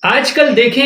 آج کل دیکھیں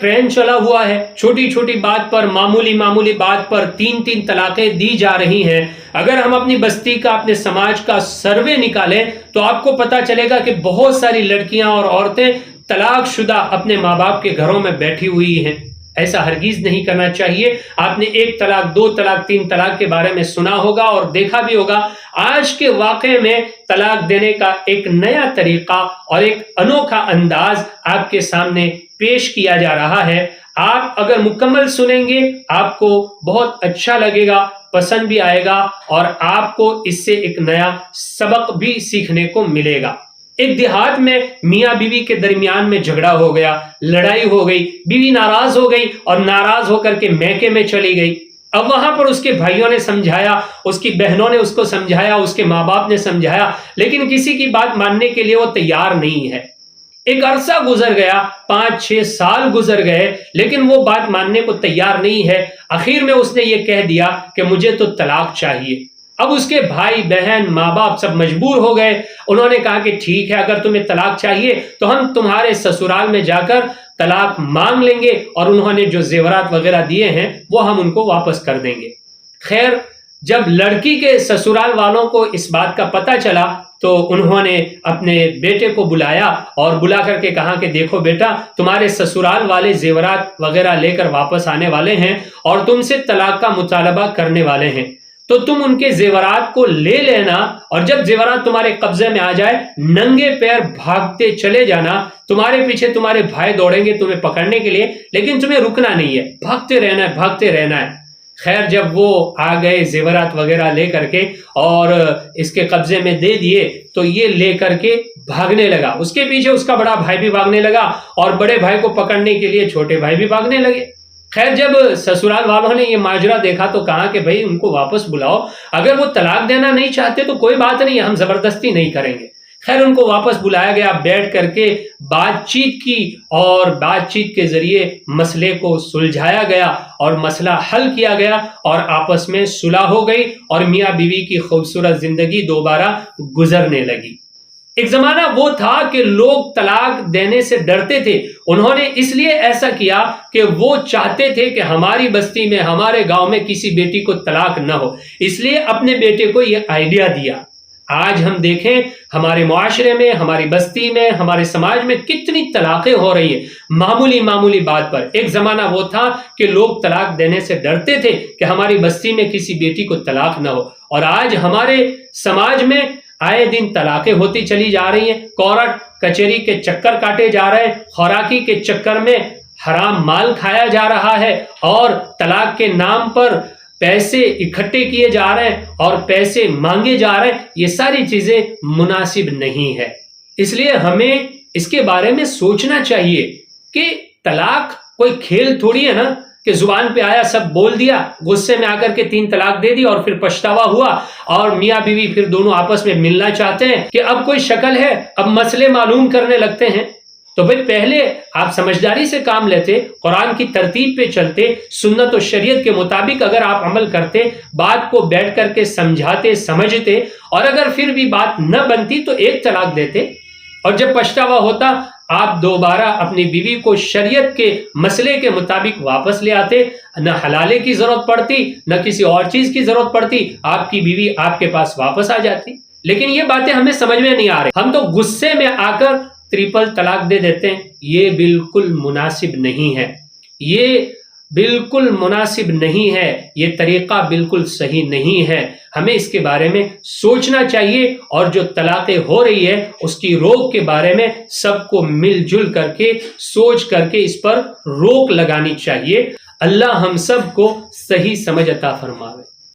ٹرینڈ چلا ہوا ہے. چھوٹی چھوٹی بات پر معمولی بات پر تین طلاقیں دی جا رہی ہیں. اگر ہم اپنی بستی کا اپنے سماج کا سروے نکالیں تو آپ کو پتا چلے گا کہ بہت ساری لڑکیاں اور عورتیں طلاق شدہ اپنے ماں باپ کے گھروں میں بیٹھی ہوئی ہیں. ایسا ہرگز نہیں کرنا چاہیے. آپ نے 1 طلاق 2 طلاق 3 طلاق کے بارے میں سنا ہوگا اور دیکھا بھی ہوگا. آج کے واقعے میں طلاق دینے کا ایک نیا طریقہ اور ایک انوکھا انداز آپ کے سامنے پیش کیا جا رہا ہے. آپ اگر مکمل سنیں گے آپ کو بہت اچھا لگے گا، پسند بھی آئے گا اور آپ کو اس سے ایک نیا سبق بھی سیکھنے کو ملے گا. ایک دیہات میں میاں بیوی کے درمیان میں جھگڑا ہو گیا، لڑائی ہو گئی. بیوی ناراض ہو گئی اور ناراض ہو کر کے میکے میں چلی گئی. اب وہاں پر اس کے بھائیوں نے سمجھایا، اس کی بہنوں نے اس کو سمجھایا، اس کے ماں باپ نے سمجھایا، لیکن کسی کی بات ماننے کے لیے وہ تیار نہیں ہے. ایک عرصہ گزر گیا، 5-6 سال گزر گئے، لیکن وہ بات ماننے کو تیار نہیں ہے. آخر میں اس نے یہ کہہ دیا کہ مجھے تو طلاق چاہیے. اب اس کے بھائی بہن ماں باپ سب مجبور ہو گئے. انہوں نے کہا کہ ٹھیک ہے، اگر تمہیں طلاق چاہیے تو ہم تمہارے سسرال میں جا کر طلاق مانگ لیں گے اور انہوں نے جو زیورات وغیرہ دیے ہیں وہ ہم ان کو واپس کر دیں گے. خیر، جب لڑکی کے سسرال والوں کو اس بات کا پتہ چلا تو انہوں نے اپنے بیٹے کو بلایا اور بلا کر کے کہا کہ دیکھو بیٹا، تمہارے سسرال والے زیورات وغیرہ لے کر واپس آنے والے ہیں اور تم سے طلاق کا مطالبہ کرنے والے ہیں، تو تم ان کے زیورات کو لے لینا اور جب زیورات تمہارے قبضے میں آ جائے ننگے پیر بھاگتے چلے جانا. تمہارے پیچھے تمہارے بھائی دوڑیں گے تمہیں پکڑنے کے لیے، لیکن تمہیں رکنا نہیں ہے، بھاگتے رہنا ہے، بھاگتے رہنا ہے. خیر، جب وہ آ گئے زیورات وغیرہ لے کر کے اور اس کے قبضے میں دے دیے تو یہ لے کر کے بھاگنے لگا. اس کے پیچھے اس کا بڑا بھائی بھی بھاگنے لگا اور بڑے بھائی کو پکڑنے کے لیے چھوٹے بھائی بھی بھاگنے لگے. خیر، جب سسرال والوں نے یہ ماجرا دیکھا تو کہا کہ بھائی ان کو واپس بلاؤ، اگر وہ طلاق دینا نہیں چاہتے تو کوئی بات نہیں، ہم زبردستی نہیں کریں گے. خیر، ان کو واپس بلایا گیا، بیٹھ کر کے بات چیت کی اور بات چیت کے ذریعے مسئلے کو سلجھایا گیا اور مسئلہ حل کیا گیا اور آپس میں صلح ہو گئی اور میاں بیوی کی خوبصورت زندگی دوبارہ گزرنے لگی. ایک زمانہ وہ تھا کہ لوگ طلاق دینے سے ڈرتے تھے. انہوں نے اس لیے ایسا کیا کہ وہ چاہتے تھے کہ ہماری بستی میں، ہمارے گاؤں میں کسی بیٹی کو طلاق نہ ہو، اس لیے اپنے بیٹے کو یہ آئیڈیا دیا. آج ہم دیکھیں ہمارے معاشرے میں، ہماری بستی میں، ہمارے سماج میں کتنی طلاقیں ہو رہی ہیں معمولی بات پر. ایک زمانہ وہ تھا کہ لوگ طلاق دینے سے ڈرتے تھے کہ ہماری بستی میں کسی بیٹی کو طلاق نہ ہو، اور آج ہمارے سماج میں آئے دن طلاقیں ہوتی چلی جا رہی ہیں. کورٹ کچہری کے چکر کاٹے جا رہے ہیں، خوراکی کے چکر میں حرام مال کھایا جا رہا ہے اور طلاق کے نام پر پیسے اکٹھے کیے جا رہے ہیں اور پیسے مانگے جا رہے ہیں. یہ ساری چیزیں مناسب نہیں ہے. اس لیے ہمیں اس کے بارے میں سوچنا چاہیے کہ طلاق کوئی کھیل تھوڑی ہے نا کہ زبان پہ آیا سب بول دیا، غصے میں آ کر کے 3 طلاق دے دی اور پھر پچھتاوا ہوا اور میاں بیوی پھر دونوں آپس میں ملنا چاہتے ہیں کہ اب کوئی شکل ہے، اب مسئلے معلوم کرنے لگتے ہیں. تو بھئی پہلے آپ سمجھداری سے کام لیتے، قرآن کی ترتیب پہ چلتے، سنت و شریعت کے مطابق اگر آپ عمل کرتے، بات کو بیٹھ کر کے سمجھاتے سمجھتے، اور اگر پھر بھی بات نہ بنتی تو 1 طلاق دیتے، اور جب پچھتاوا ہوتا آپ دوبارہ اپنی بیوی کو شریعت کے مسئلے کے مطابق واپس لے آتے. نہ حلالے کی ضرورت پڑتی، نہ کسی اور چیز کی ضرورت پڑتی، آپ کی بیوی آپ کے پاس واپس آ جاتی. لیکن یہ باتیں ہمیں سمجھ میں نہیں آ رہی. ہم تو غصے میں آ کر 3 طلاق دے دیتے ہیں. یہ بالکل مناسب نہیں ہے، یہ بالکل مناسب نہیں ہے، یہ طریقہ بالکل صحیح نہیں ہے. ہمیں اس کے بارے میں سوچنا چاہیے اور جو طلاقیں ہو رہی ہے اس کی روک کے بارے میں سب کو مل جل کر کے سوچ کر کے اس پر روک لگانی چاہیے. اللہ ہم سب کو صحیح سمجھ عطا فرمائے.